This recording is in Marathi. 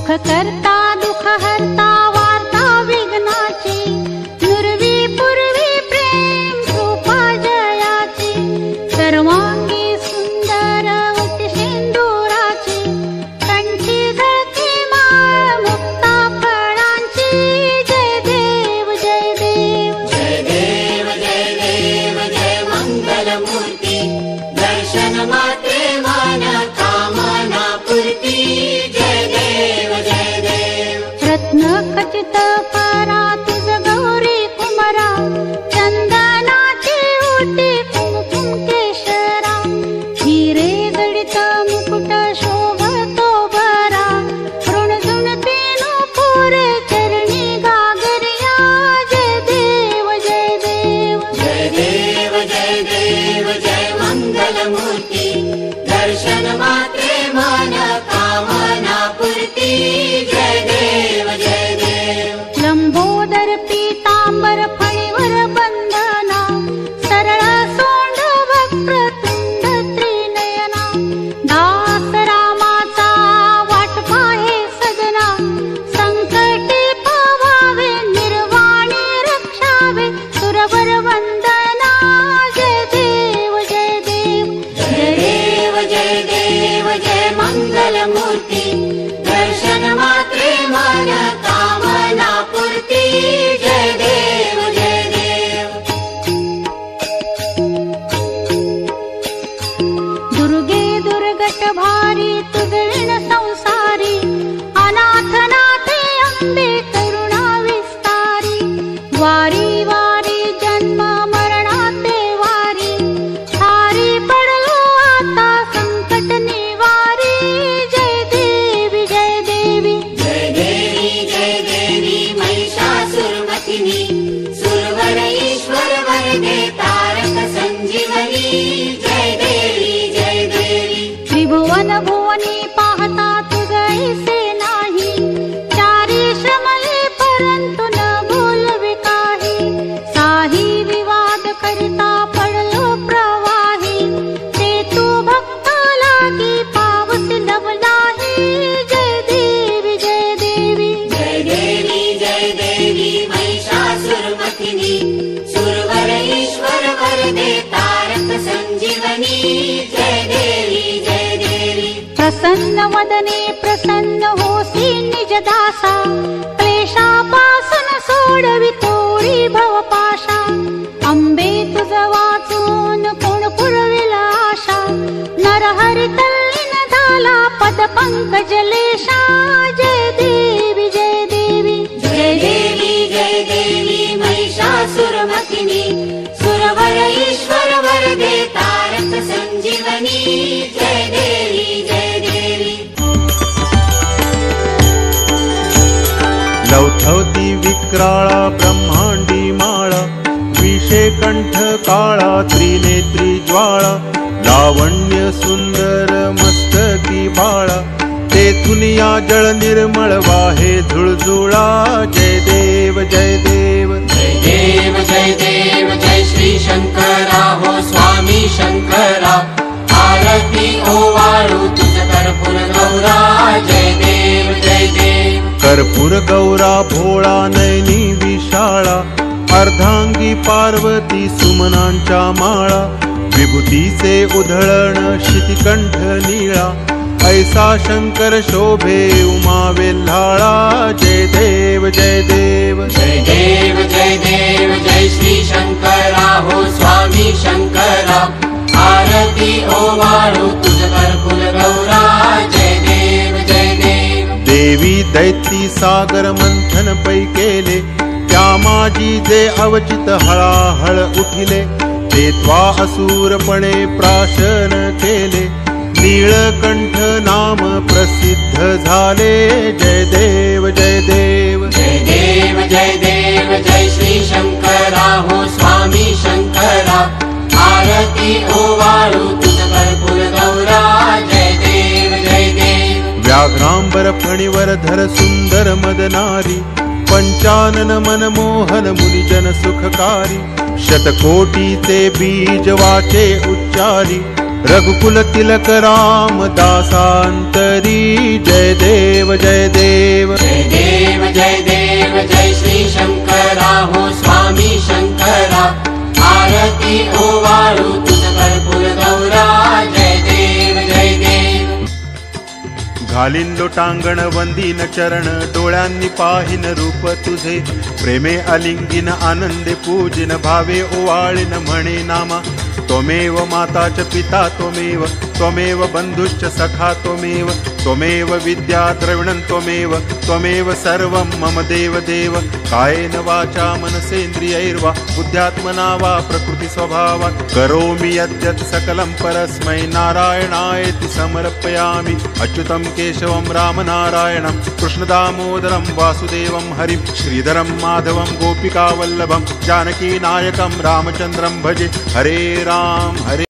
सुख करता दुःख हरता वार्ता विघ्नाची नुरवी पूर्वी प्रेम कृपा जयाची सर्वांगी सुंदर उटी सिंदुराची कंठी झळके माळ मुक्ता फळांची जय देव जय देव जय देव जय देव जय मंगल मूर्ती दर्शन मात्रे मान कामना पूर्ती जय देव जय देव रत्न खचित परा तुझ गौरी कुमरा चंदनाची उटी कुमकुम केशरा हिरे जडित मुकुट शोभतो बरा ऋणझुण पेनो पुरे चरणी गागरिया जय देव जय देव जय देव जय देव जय मंगल मूर्ती दर्शन मात्रे मान कामना पूर्ती जय देव जय देव लंबोदर पीतांबर फणीवर बंधना सरळ सोंड वक्रतुंड त्रिनयना दास रामाचा वाट पाहे सजना संकटी पावावे निर्वाणी रक्षावे सुरवर वंदना जय देव जय देव जय देव जय देव जय मंगल मूर्ती दर्शन मात्रे मान कामना पूर्ती जय देव जय देव दुर्गे दुर्गट भारी तुझविण संसारी अनाथ नाथे अंबे करुणा विस्तारी वारी वारी जन्म मरणाते वारी हारी पडलो आता संकट निवारी जय देवी जय देवी जय देवी महिषासुरमथिनी सुरवर ईश्वर वरदे तारक संजीवनी जय देवी त्रिभुवन भुवनी पाहता तुझ ऐसे नाही चारी श्रमले परंतु न बोलवे काही साही विवाद करिता पडलो प्रवाही ते तू भक्ता लागी पावसी लवलाही जय देवी जय देवी जय देवी महिषासुरमथिनी सुरवर ईश्वर वरदे तारक संजीवनी जय देवी प्रसन्न वदने प्रसन्न होसी निज दासा क्लेशापासून सोडवी तोरी भवपाशा अंबे तुझ वाचून कोण पुरविल आशा नरहरी तल्लीन झाला पद पंकजलेशा जय देवी जय देवी जय देवी महिषासुरमथिनी सुरवर ईश्वर वरदे तारक संजीवनी जय देवी लवथवती विक्राळा ब्रह्मांडी माळा विषे कंठ काळा त्रिनेत्री ज्वाळा लावण्य सुंदर मस्तकी बाळा तेथून या जळ निर्मळ वाहे झुळझुळा जय देव जय देव जय देव जय श्री शंकरा हो स्वामी शंकरा आरती ओवाळू तुझ कर्पूर गौरा जय देव कर्पूर गौरा भोळा नयनी विशाळा अर्धांगी पार्वती सुमनांच्या माळा विभूतीचे उधळण शितिकंठ नीळा ऐसा शंकर शोभे उमा वेल्हाळा जय देव जय देव जय श्री शंकरा हो स्वामी शंकरा आरती ओवाळू तुझ कर्पूर गौरा जय देव देवी दैती सागर मंथन पै केले त्या माझी जे अवचित हळाहळ उठिले ते त्वा असुरपणे प्राशन केले नीळकंठ नाम प्रसिद्ध झाले जय देव जय श्री शंकरा हो स्वामी शंकरा आरती ओवाळू तुझ कर्पूर गौरा जय देव व्याघ्रांबर फणीवर धर सुंदर मदनारी पंचानन मनमोहन मुनिजन सुखकारी शतकोटीचे बीज वाचे उच्चारी रघुकुल तिलक रामदासांतरी जय देव जय देव जय देव जय देव जय श्री शंकरा हो स्वामी शंकरा आरती ओवाळू तुझ कर्पूर गौरा जय देव जय देव घालीन लोटांगण वंदीन चरण डोळ्यांनी पाहिन रूप तुझे प्रेमे अलिंगिन आनंदे पूजिन भावे ओवाळीन म्हणे नामा त्वमेव माता च पिता त्वमेव त्वमेव बंधुश्च सखा त्वमेव त्वमेव विद्या द्रविणं त्वमेव सर्वं मम देव देव कायेन वाचा मनसेन्द्रियैर्वा बुद्ध्यात्मना वा प्रकृति स्वभावात् करोमि यद्यत् सकलं परस्मै नारायणायेति समर्पयामि अच्युतं केशवं रामनारायणं कृष्णदामोदरं वासुदेवं हरिं श्रीधरं माधवं गोपिकावल्लभं जानकीनायकं रामचन्द्रं भजे हरे राम हरे